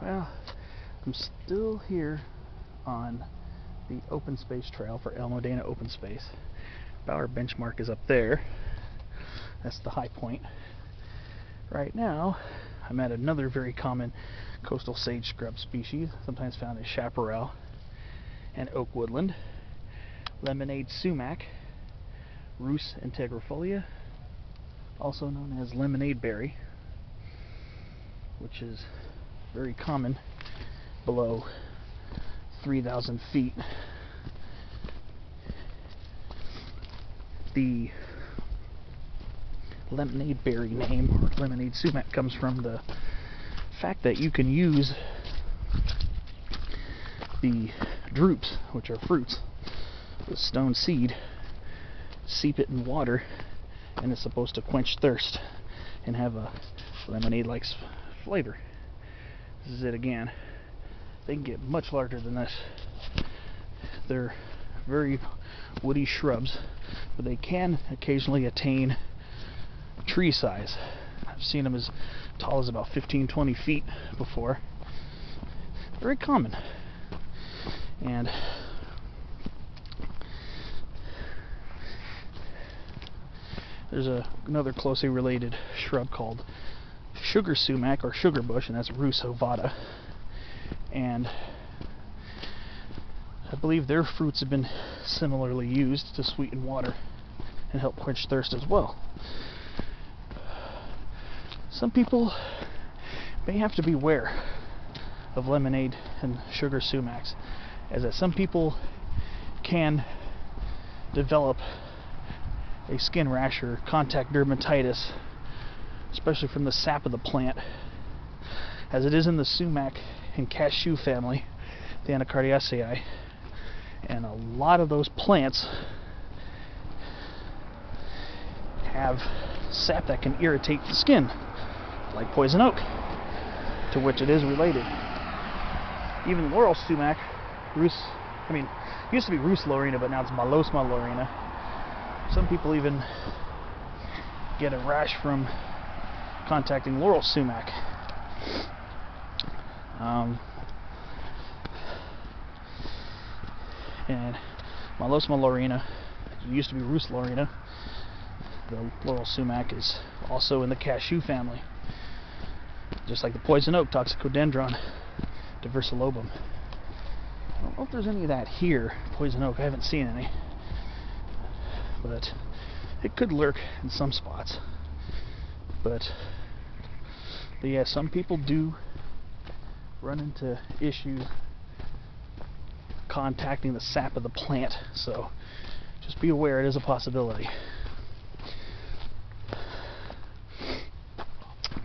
Well, I'm still here on the open space trail for Modena Open Space. Bauer benchmark is up there. That's the high point. Right now, I'm at another very common coastal sage scrub species, sometimes found in chaparral and oak woodland. Lemonade sumac, Rhus integrifolia, also known as lemonade berry, which is very common below 3,000 feet. The lemonade berry name, or lemonade sumac, comes from the fact that you can use the drupes, which are fruits, with stone seed, steep it in water, and it's supposed to quench thirst and have a lemonade-like flavor. This is it again. They can get much larger than this. They're very woody shrubs, but they can occasionally attain tree size. I've seen them as tall as about 15-20 feet before. Very common. And there's another closely related shrub called sugar sumac, or sugar bush, and that's Rhus ovata. And I believe their fruits have been similarly used to sweeten water and help quench thirst as well. Some people may have to beware of lemonade and sugar sumacs, as that some people can develop a skin rash or contact dermatitis, especially from the sap of the plant, as it is in the sumac and cashew family, the Anacardiaceae, and a lot of those plants have sap that can irritate the skin, like poison oak, to which it is related. Even laurel sumac, it used to be Rhus laurina, but now it's Malosma laurina. Some people even get a rash from contacting laurel sumac. And Malosma laurina, it used to be Rhus laurina. The laurel sumac is also in the cashew family, just like the poison oak, Toxicodendron diversilobum. I don't know if there's any of that here, poison oak. I haven't seen any, but it could lurk in some spots. But yeah, some people do run into issues contacting the sap of the plant, so just be aware it is a possibility.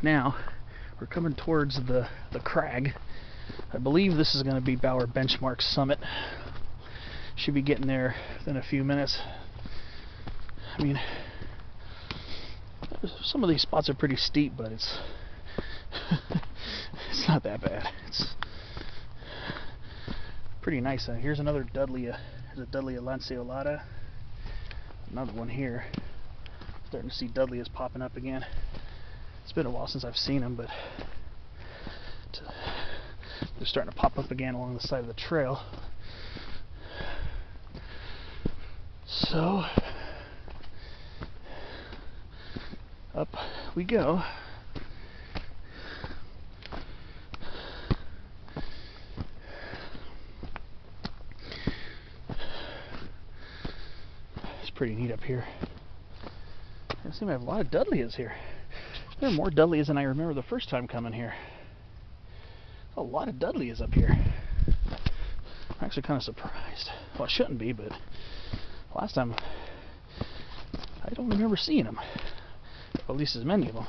Now we're coming towards the crag. I believe this is going to be Bauer benchmark summit. Should be getting there within a few minutes. I mean, some of these spots are pretty steep, but it's it's not that bad. It's pretty nice. Here's another Dudleya. There's a Dudleya lanceolata. Another one here. Starting to see Dudleyas popping up again. It's been a while since I've seen them, but they're starting to pop up again along the side of the trail. So up we go. It's pretty neat up here. I seem to have a lot of Dudleyas here. There are more Dudleyas than I remember the first time coming here. A lot of Dudleyas up here. I'm actually kind of surprised. Well, I shouldn't be, but last time I don't remember seeing them. Or at least as many of them.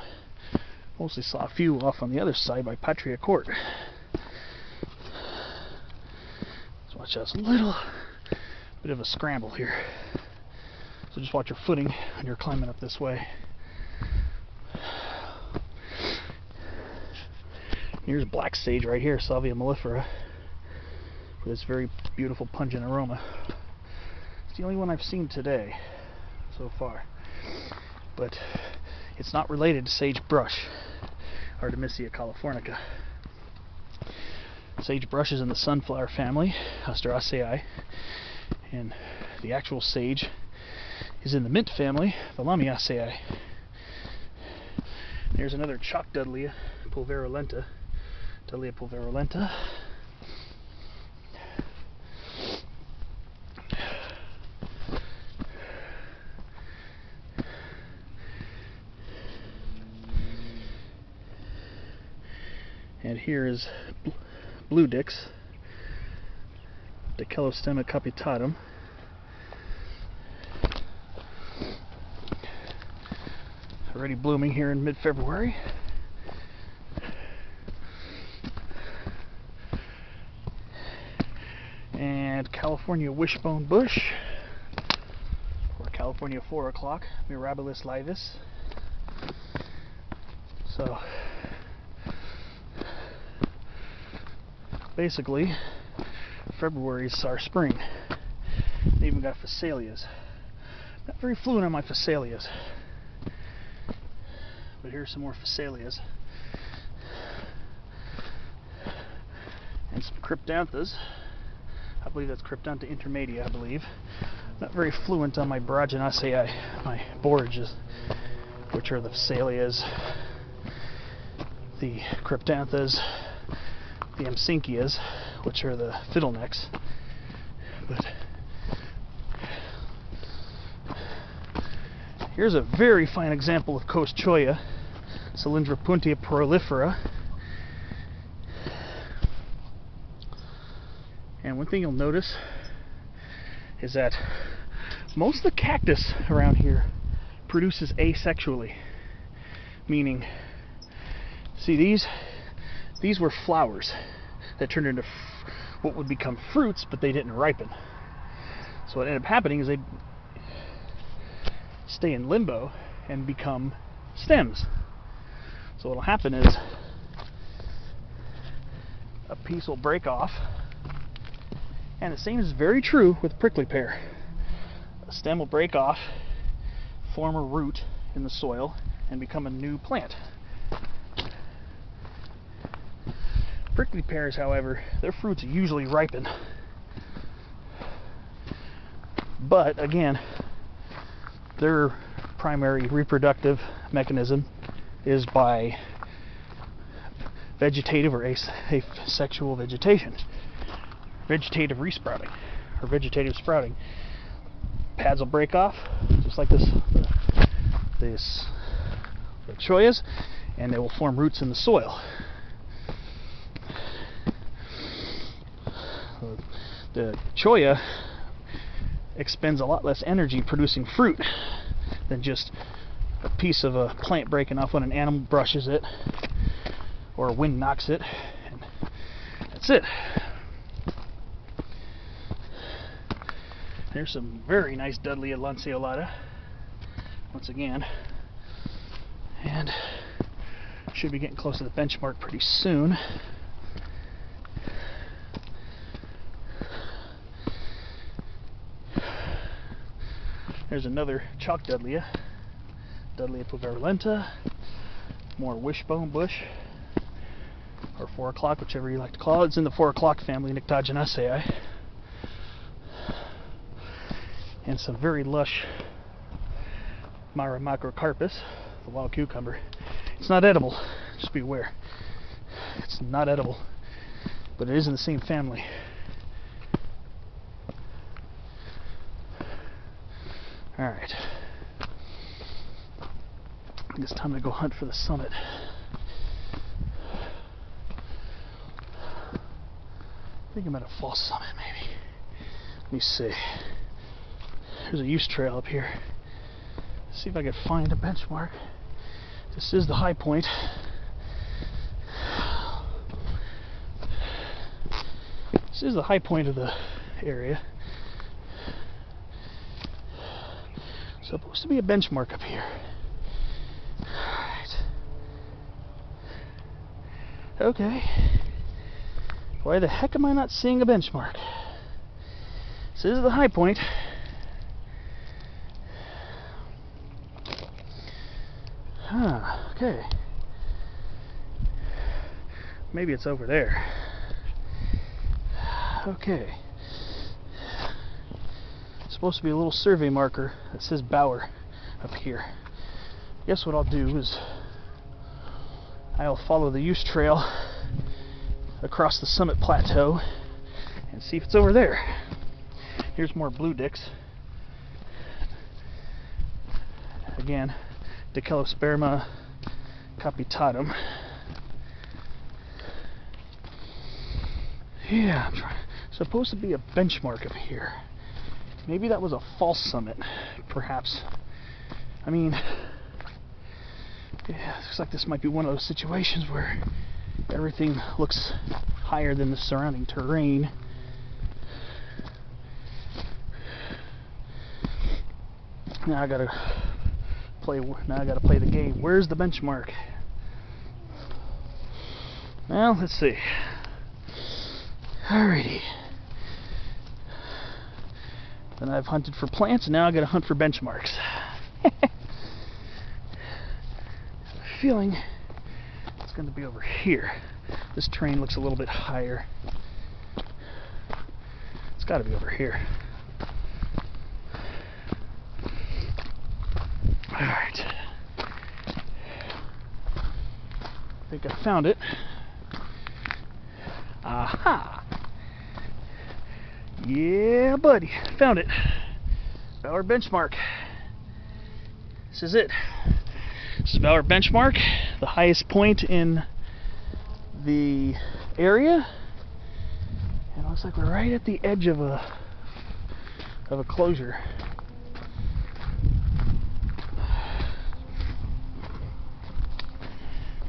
Mostly saw a few off on the other side by Patria Court. Let's watch out. It's a little bit of a scramble here. So just watch your footing when you're climbing up this way. Here's black sage right here, Salvia mellifera, with its very beautiful pungent aroma. It's the only one I've seen today so far, but it's not related to sagebrush, Artemisia californica. Sagebrush is in the sunflower family, Asteraceae, and the actual sage is in the mint family, Lamiaceae. There's another chalk Dudleya pulverulenta, Dudleya pulverulenta. And here is blue dix, Dichelostemma capitatum. Already blooming here in mid-February. And California wishbone bush, or California 4 o'clock, Mirabilis laevis. So basically, February's our spring. They even got phasalias. Not very fluent on my phasalias, but here's some more phasalias. And some cryptanthas. I believe that's Cryptantha intermedia, I believe. Not very fluent on my Boraginaceae, my borages, which are the phasalias, the cryptanthas, the Amsynchias, which are the fiddlenecks. But here's a very fine example of Coast Cholla, Cylindropuntia prolifera. And one thing you'll notice is that most of the cactus around here produces asexually, meaning, see, these were flowers that turned into what would become fruits, but they didn't ripen. So what ended up happening is they stay in limbo and become stems. So what will happen is a piece will break off, and the same is very true with prickly pear. A stem will break off, form a root in the soil, and become a new plant. Prickly pears, however, their fruits usually ripen. But again, their primary reproductive mechanism is by vegetative or asexual vegetation. Vegetative resprouting, or vegetative sprouting. Pads will break off, just like the chollas, and they will form roots in the soil. The cholla expends a lot less energy producing fruit than just a piece of a plant breaking off when an animal brushes it or a wind knocks it, and that's it. There's some very nice Dudleya lanceolata once again, and should be getting close to the benchmark pretty soon. There's another chalk Dudleya, Dudleya pulverulenta, more wishbone bush, or 4 o'clock, whichever you like to call it. It's in the 4 o'clock family, Nyctaginaceae. And some very lush Myra macrocarpus, the wild cucumber. It's not edible, just be aware. It's not edible, but it is in the same family. Alright. I think it's time to go hunt for the summit. I think I'm at a false summit, maybe. Let me see. There's a use trail up here. Let's see if I can find a benchmark. This is the high point. This is the high point of the area. Supposed to be a benchmark up here. Alright. Okay. Why the heck am I not seeing a benchmark? This is the high point. Okay. Maybe it's over there. Okay. Supposed to be a little survey marker that says Bauer up here. Guess what I'll do is I'll follow the use trail across the summit plateau and see if it's over there. Here's more blue dicks. Again, Dichelosperma capitatum. Yeah, I'm trying. Supposed to be a benchmark up here. Maybe that was a false summit, perhaps. I mean, yeah, looks like this might be one of those situations where everything looks higher than the surrounding terrain. Now I gotta play the game. Where's the benchmark? Well, let's see. Alrighty. Then I've hunted for plants, and now I gotta hunt for benchmarks. Feeling it's going to be over here. This terrain looks a little bit higher. It's got to be over here. Alright. I think I found it. Aha! Yeah, buddy. Found it. Bauer benchmark. This is it. This is Bauer benchmark, the highest point in the area, and it looks like we're right at the edge of a closure.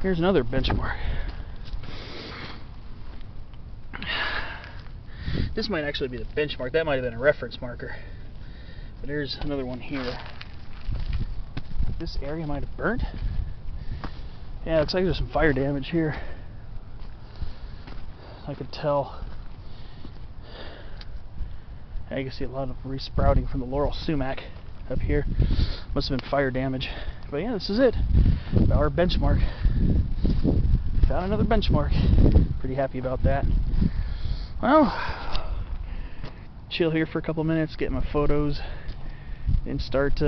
Here's another benchmark. This might actually be the benchmark. That might have been a reference marker, but here's another one here. This area might have burnt. Yeah, it looks like there's some fire damage here. I could tell. Yeah, you can see a lot of resprouting from the laurel sumac up here. Must have been fire damage. But yeah, this is it. Our benchmark. Found another benchmark. Pretty happy about that. Well, chill here for a couple minutes, get my photos, then start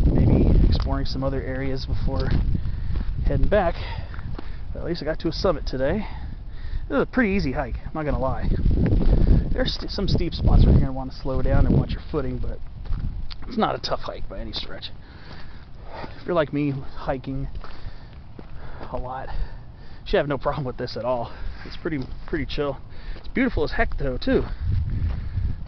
maybe exploring some other areas before heading back. But at least I got to a summit today. It was a pretty easy hike, I'm not gonna lie. There's some steep spots where you're gonna want to slow down and watch your footing, but it's not a tough hike by any stretch. If you're like me, hiking a lot, you should have no problem with this at all. It's pretty chill. It's beautiful as heck though too.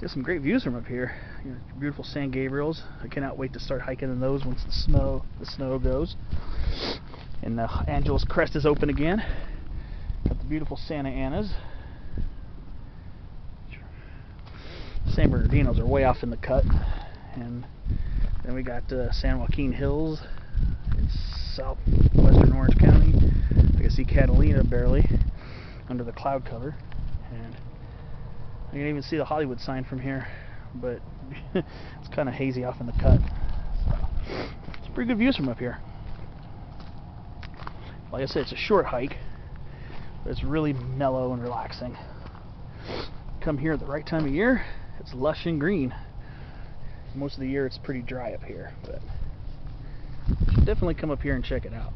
Get some great views from up here. You know, beautiful San Gabriels. I cannot wait to start hiking in those once the snow goes. And the Angeles Crest is open again. Got the beautiful Santa Anas. San Bernardinos are way off in the cut. And then we got San Joaquin Hills in southwestern Orange County. I can see Catalina barely under the cloud cover. And I can even see the Hollywood sign from here, but it's kind of hazy off in the cut. So, it's pretty good views from up here. Like I said, it's a short hike, but it's really mellow and relaxing. Come here at the right time of year, it's lush and green. Most of the year it's pretty dry up here, but you should definitely come up here and check it out.